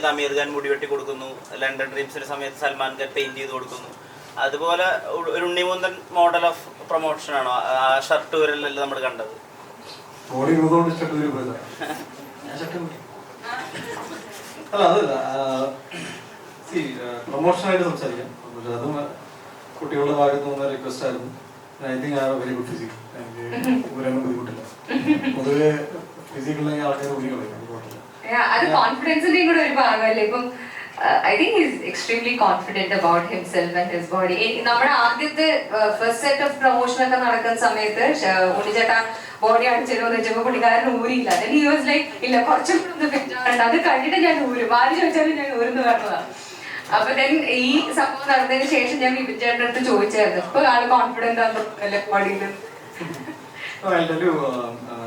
അമീർ ഖാൻ മുടി വെട്ടി കൊടുക്കുന്നു, ലണ്ടൻ ഡ്രീംസിന്റെ സമയത്ത് സൽമാൻ ഖാൻ പെയിന്റ് ചെയ്ത് കൊടുക്കുന്നു. അതുപോലെ ഒരു ഉണ്ണിമുന്തൻ മോഡൽ ഓഫ് പ്രൊമോഷൻ ആണോ ആ ഷർട്ട് വരലല്ല നമ്മൾ കണ്ടത്? അല്ല അതല്ല, പ്രൊമോഷനായിട്ട് സംസാരിക്കാം. അതും കുട്ടികളുടെ ഭാഗത്ത് നിന്ന് റിക്വസ്റ്റ് ആയിരുന്നു. I think I have very good physique. എനിക്ക് ഊരാനും ബുദ്ധിമുട്ടില്ല. പൊതുവെ ഫിസിക്കുള്ള ആൾക്കാർ ഊരികളെ അത് കോൺഫിഡൻസിന്റെയും കൂടെ ഒരു ഭാഗമല്ലേ. ഇപ്പം I think is extremely confident about himself and his body. നമ്മുടെ ആദ്യത്തെ ഫസ്റ്റ് സെറ്റ് ഓഫ് പ്രൊമോഷൻ ഒക്കെ നടക്കുന്ന സമയത്ത് ഉണ്ണിച്ചേട്ടാ ബോഡി അടിച്ചിരുന്നു വെച്ചപ്പോ പുള്ളിക്കാരൻ ഊരിയില്ല. ഹി വാസ് ലൈക്ക് ഇല്ല കുറച്ചും കൂടെ ഫിറ്റാണ്, അത് കഴിഞ്ഞിട്ട് ഞാൻ ഊരും, ആര് ചോദിച്ചാലും ഞാൻ ഊരുന്ന് പറഞ്ഞതാണ്. അപ്പൊ ദെൻ ഈ സംഭവം നടന്നതിന് ശേഷം ഞാൻ വിപിൻ ചേട്ടൻ്റെ അടുത്ത് ചോദിച്ചായിരുന്നു, ഇപ്പൊ ആള് കോൺഫിഡന്റ് ആണല്ലേ ബോഡിയിൽ?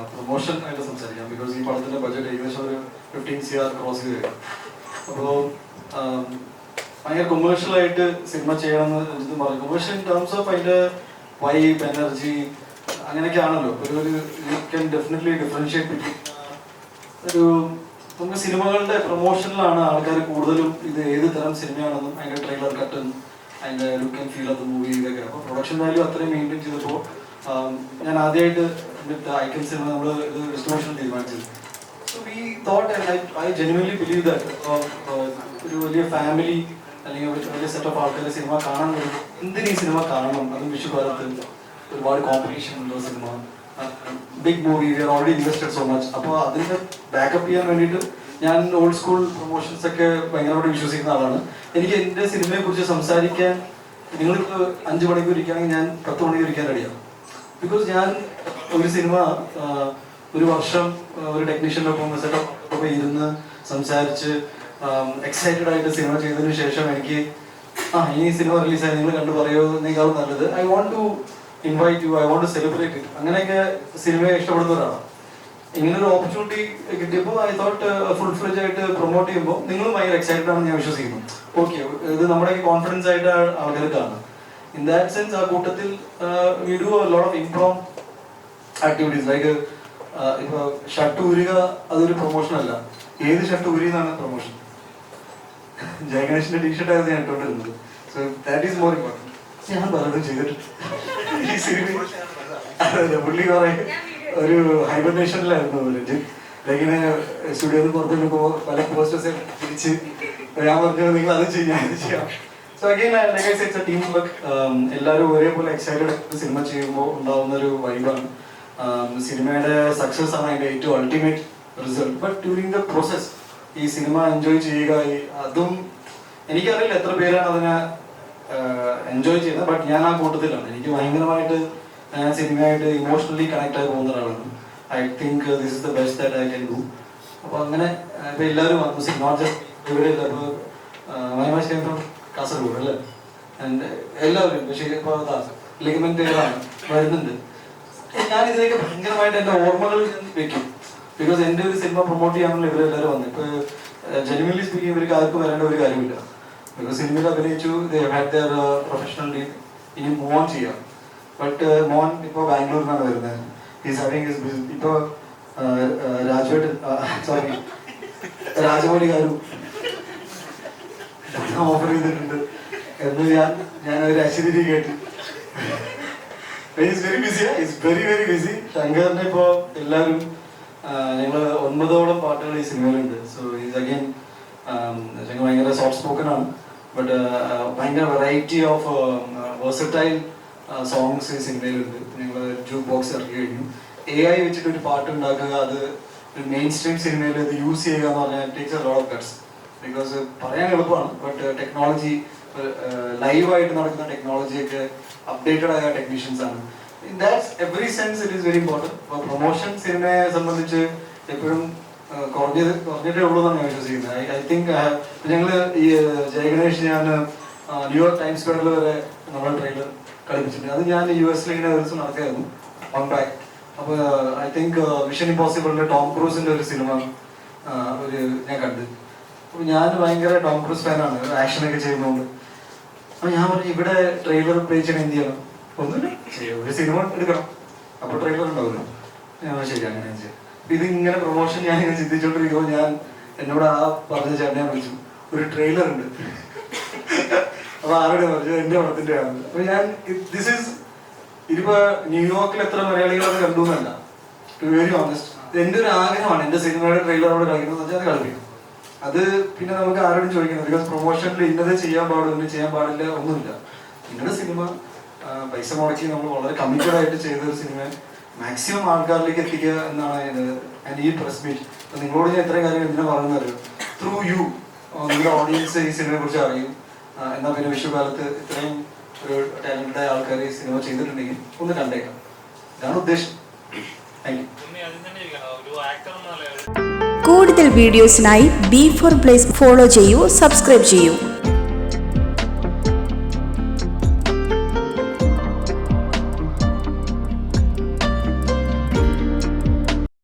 പ്രൊമോഷൻ ആയിട്ട് സംസാരിക്കാം. ബിക്കോസ് ഈ പടത്തിന്റെ ബഡ്ജറ്റ് ഏകദേശം ഒരു 15 CR ക്രോസ് ചെയ്ത് വരും. അപ്പോൾ ഭയങ്കര കൊമേഴ്ഷ്യൽ ആയിട്ട് സിനിമ ചെയ്യണമെന്ന് പറയും. കൊമേഴ്ഷ്യൽ ഇൻ ടേംസ് ഓഫ് അതിന്റെ വൈബ്, എനർജി അങ്ങനെയൊക്കെ ആണല്ലോ. ഒരു യു ക്യാൻ ഡെഫിനറ്റ്ലി ഡിഫറൻഷിയേറ്റ്. ഒരു നമുക്ക് സിനിമകളുടെ പ്രൊമോഷനിലാണ് ആൾക്കാർ കൂടുതലും ഇത് ഏത് തരം സിനിമയാണെന്നും അതിന്റെ ട്രെയിലർ കട്ടും അതിന്റെ look and feel of the movie ഇതൊക്കെ. അപ്പോൾ പ്രൊഡക്ഷൻ വാല്യൂ അത്രയും മെയിൻറ്റെയിൻ ചെയ്തപ്പോൾ ഞാൻ ആദ്യമായിട്ട് ഐക്കൺ സിനിമ നമ്മൾ ഇത് ഡിസ്ട്രിബ്യൂഷൻ തീരുമാനിച്ചത്. So we thought and I genuinely believe that ഒരു വലിയ ഫാമിലി അല്ലെങ്കിൽ വലിയ സെറ്റ് ഓഫ് ആൾക്കാർ സിനിമ കാണാൻ വരും. എന്തിനീ സിനിമ കാണണം? അതും വിഷുകാലത്ത് ഒരുപാട് കോമ്പറ്റീഷൻ ഉണ്ടോ സിനിമ, big movie, we are already invested so much. അപ്പോൾ അതിന്റെ ബാക്കപ്പ് ചെയ്യാൻ വേണ്ടിയിട്ട് ഞാൻ ഓൾഡ് സ്കൂൾ പ്രൊമോഷൻസ് ഒക്കെ ഭയങ്കരമായിട്ട് വിശ്വസിക്കുന്ന ആളാണ്. എനിക്ക് എൻ്റെ സിനിമയെ കുറിച്ച് സംസാരിക്കാൻ നിങ്ങൾക്ക് 5 മണിക്കൂർ ഇരിക്കുകയാണെങ്കിൽ ഞാൻ 10 മണിക്കൂർ ഇരിക്കാൻ റെഡിയാണ്. ബിക്കോസ് ഞാൻ ഒരു സിനിമ ഒരു വർഷം ഒരു ടെക്നീഷ്യനൊപ്പം സെറ്റപ്പ് ഇരുന്ന് സംസാരിച്ച് എക്സൈറ്റഡ് ആയിട്ട് സിനിമ ചെയ്തതിനു ശേഷം എനിക്ക് ഈ സിനിമ റിലീസായി നിങ്ങൾ കണ്ടു പറയുന്നതിനേക്കാളും നല്ലത് I want to invite you, I want to celebrate. അങ്ങനെയൊക്കെ സിനിമയെ ഇഷ്ടപ്പെടുന്നവരാണ്. ഇങ്ങനൊരു ഓപ്പർച്യൂണിറ്റി കിട്ടിയപ്പോൾ ഐ തോട്ട് ഫുൾ ഫ്ലെഡ്ജ് ആയിട്ട് പ്രൊമോട്ട് ചെയ്യുമ്പോൾ നിങ്ങളും ഭയങ്കര എക്സൈറ്റഡ് ആണെന്ന് ഞാൻ വിശ്വസിക്കുന്നു. ഓക്കെ, ഇത് നമ്മുടെ കോൺഫിഡൻസ് ആയിട്ട് ആൾക്കാർ കാണും. ഇൻ ദാറ്റ് സെൻസ് ആ കൂട്ടത്തിൽ we do a lot of impromptu activities. Like ഇപ്പൊ ഷർട്ട് ഊരുക അതൊരു പ്രൊമോഷൻ അല്ല. ഏത് ഷർട്ട് ഊരി എന്നാണ് പ്രൊമോഷൻ? ജയഗണേഷിന്റെ ടീഷർട്ട് ആയിരുന്നു ഞാൻ ഇട്ടുകൊണ്ടിരുന്നത്. So that is more important. ഞാൻ പലതും ചെയ്തിട്ടുണ്ട് ഈ സിനിമ. അതെ, പുള്ളി കുറെ ഒരു ഹൈബർനേഷനിലായിരുന്നു. ലൈക്കിന് സ്റ്റുഡിയോന്ന് പുറത്തുനിന്ന് പല പോസ്റ്റേഴ്സ് തിരിച്ച് ഞാൻ പറഞ്ഞു നിങ്ങൾ അത് ചെയ്യാം, ഞാൻ ഇത് ചെയ്യാം. So again like I said, it's a team work. എല്ലാവരും ഒരേപോലെ എക്സൈറ്റഡ് സിനിമ ചെയ്യുമ്പോൾ ഉണ്ടാവുന്ന ഒരു വൈബാണ്. സിനിമയുടെ സക്സസ് ആണ് അതിന്റെ ഏറ്റവും ultimate result. But during the process ഈ സിനിമ എൻജോയ് ചെയ്യുക, അതും എനിക്കറിയില്ല എത്ര പേരാണ് അതിനെ എൻജോയ് ചെയ്യുന്നത്. ബട്ട് ഞാൻ ആ കൂട്ടത്തിലാണ്. എനിക്ക് ഭയങ്കരമായിട്ട് സിനിമയായിട്ട് ഇമോഷണലി കണക്ട് ആയി പോകുന്ന ഒരാളാണ്. I think this is the best that I can do. അപ്പൊ അങ്ങനെ ഇപ്പൊ എല്ലാവരും മ്യൂസിക് നോട്ട് ജസ്റ്റ് ഇവിടെ ഇല്ല. ഇപ്പൊ മൈമാഷ് ഫ്രം കാസർഗോഡ് അല്ലേ, ആൻഡ് എല്ലാവരും പക്ഷേ ഇപ്പൊ ലിഗമെന്റ് വരുന്നുണ്ട്. ഞാൻ ഇതിലേക്ക് ഭയങ്കരമായിട്ട് എന്റെ ഓർമ്മകൾ വെക്കും. ബിക്കോസ് എന്റെ ഒരു സിനിമ പ്രൊമോട്ട് ചെയ്യാനുള്ള ഇവരെല്ലാവരും വന്നു. ഇപ്പൊ ജെന്യുവൻലി സ്പീക്കിംഗ് ഇവർക്ക് ആർക്കും വരേണ്ട ഒരു കാര്യമില്ല. ബിക്കോസ് സിനിമയിൽ അഭിനയിച്ചു, പ്രൊഫഷണൽ ഡീൽ, ഇനി മൂവ് ഓൺ ചെയ്യാം. ബട്ട് മോൻ ഇപ്പൊ ബാംഗ്ലൂരിനാണ് വരുന്നത്. ഇപ്പൊ രാജമൗലികാരും ഓഫർ ചെയ്തിട്ടുണ്ട് എന്ന് ഞാൻ ഒരു അശ്വതി കേട്ടു. Very busy, very very busy. ശങ്കറിനെ ഇപ്പോ എല്ലാവരും ഞങ്ങള് 9ഓളം പാട്ടുകൾ ഈ സിനിമയിലുണ്ട്. സോ ഈസ് അഗൈൻ ഞങ്ങൾ ഭയങ്കര സോഫ്റ്റ് സ്പോക്കൺ ആണ്. ബട്ട് ഭയങ്കര വെറൈറ്റി ഓഫ് വേഴ്സറ്റൈൽ സോങ്സ് ഈ സിനിമയിലുണ്ട്. ഞങ്ങൾ ജൂക്ക് ബോക്സ് ഇറക്കി കഴിഞ്ഞു. AI വെച്ചിട്ട് ഒരു പാട്ട് ഉണ്ടാക്കുക, അത് ഒരു മെയിൻ സ്ട്രീം സിനിമയിൽ ഇത് യൂസ് ചെയ്യുക എന്ന് പറഞ്ഞാൽ takes A lot of guts. Because പറയാൻ എളുപ്പമാണ്, ബട്ട് ടെക്നോളജി ലൈവായിട്ട് നടക്കുന്ന ടെക്നോളജിയൊക്കെ അപ്ഡേറ്റഡ് ആയ ടെക്നീഷ്യൻസ് ആണ്. In that every sense it is very important. അപ്പോൾ പ്രൊമോഷൻ സിനിമയെ സംബന്ധിച്ച് എപ്പോഴും കുറഞ്ഞിട്ടേ ഉള്ളൂ എന്നാണ് ഞാൻ വിശ്വസിക്കുന്നത്. ഐ തിങ്ക് ഞങ്ങൾ ഈ ജയഗണേഷ് ഞാൻ ന്യൂയോർക്ക് ടൈംസ് സ്ക്വയറിൽ വരെ നമ്മുടെ ട്രെയിലർ കളിപ്പിച്ചിട്ടുണ്ട്. അത് ഞാൻ US ഇങ്ങനെ ഒരു ദിവസം നടക്കായിരുന്നു ഓൺ ബാക്ക്. അപ്പോൾ ഐ തിങ്ക് മിഷൻ ഇമ്പോസിബിളിന്റെ ടോം ക്രൂസിന്റെ ഒരു സിനിമ ഞാൻ കണ്ടു. അപ്പോൾ ഞാൻ ഭയങ്കര ടോം ക്രൂസ് ഫാനാണ്, ആക്ഷനൊക്കെ ചെയ്യുന്നതുകൊണ്ട്. അപ്പോൾ ഞാൻ പറഞ്ഞു ഇവിടെ ട്രെയിലർ പ്ലേ ചെയ്യണം, എന്ത് ചെയ്യണം? ഒന്നുമില്ല, ഒരു സിനിമ എടുക്കണം, അപ്പോൾ ട്രെയിലർ ഉണ്ടാവില്ല. ഞാൻ ശരി അങ്ങനെ ചെയ്യാം. ഇത് ഇങ്ങനെ പ്രൊമോഷൻ ഞാൻ ഇങ്ങനെ ചിന്തിച്ചോണ്ടിരിക്കുമ്പോൾ ഞാൻ എന്നോട് ആ പറഞ്ഞ ചേട്ടനെ വിളിച്ചു, ഒരു ട്രെയിലർ ഉണ്ട്. അപ്പൊ ആരോട് പറഞ്ഞു എന്റെ പടത്തിന്റെ ആണ്. അപ്പൊ ഞാൻ ദിസ് ഈസ് ഇതിപ്പോ ന്യൂയോർക്കിൽ എത്ര മലയാളികളൊക്കെ കണ്ടു എന്നല്ല, ടു വെരി ഓണസ്റ്റ് എന്റെ ഒരു ആഗ്രഹമാണ് എന്റെ സിനിമയുടെ ട്രെയിലർ അവിടെ കളിക്കുന്നത് വെച്ചാൽ അത് കളിപ്പിക്കും. അത് പിന്നെ നമുക്ക് ആരോടും ചോദിക്കുന്നത്, ബിക്കോസ് പ്രൊമോഷനിൽ ഇന്നത് ചെയ്യാൻ പാടും ഇന്നത് ചെയ്യാൻ പാടില്ല ഒന്നുമില്ല. നിങ്ങളുടെ സിനിമ പൈസ മുടക്കി നമ്മൾ വളരെ കമ്മിറ്റഡ് ആയിട്ട് ചെയ്ത ഒരു സിനിമ മാക്സിമം ആൾക്കാരിലേക്ക് എത്തിക്കുക എന്നാണ് ആൻഡ് ഈ പ്രസ് മീറ്റ്. നിങ്ങളോട് ഞാൻ ഇത്രയും കാര്യം എന്തിനാ പറയുന്നത്, ത്രൂ യു നിങ്ങളുടെ ഓഡിയൻസ് ഈ സിനിമയെ കുറിച്ച് അറിയും. എന്നാൽ പിന്നെ വിഷുകാലത്ത് ഇത്രയും ഒരു ടാലന്റഡ് ആൾക്കാർ ഈ സിനിമ ചെയ്തിട്ടുണ്ടെങ്കിൽ ഒന്ന് കണ്ടേക്കാം, ഇതാണ് ഉദ്ദേശം. Thank you. കൂടുതൽ വീഡിയോസിനായി B4 Place ഫോളോ ചെയ്യൂ, സബ്സ്ക്രൈബ് ചെയ്യൂ.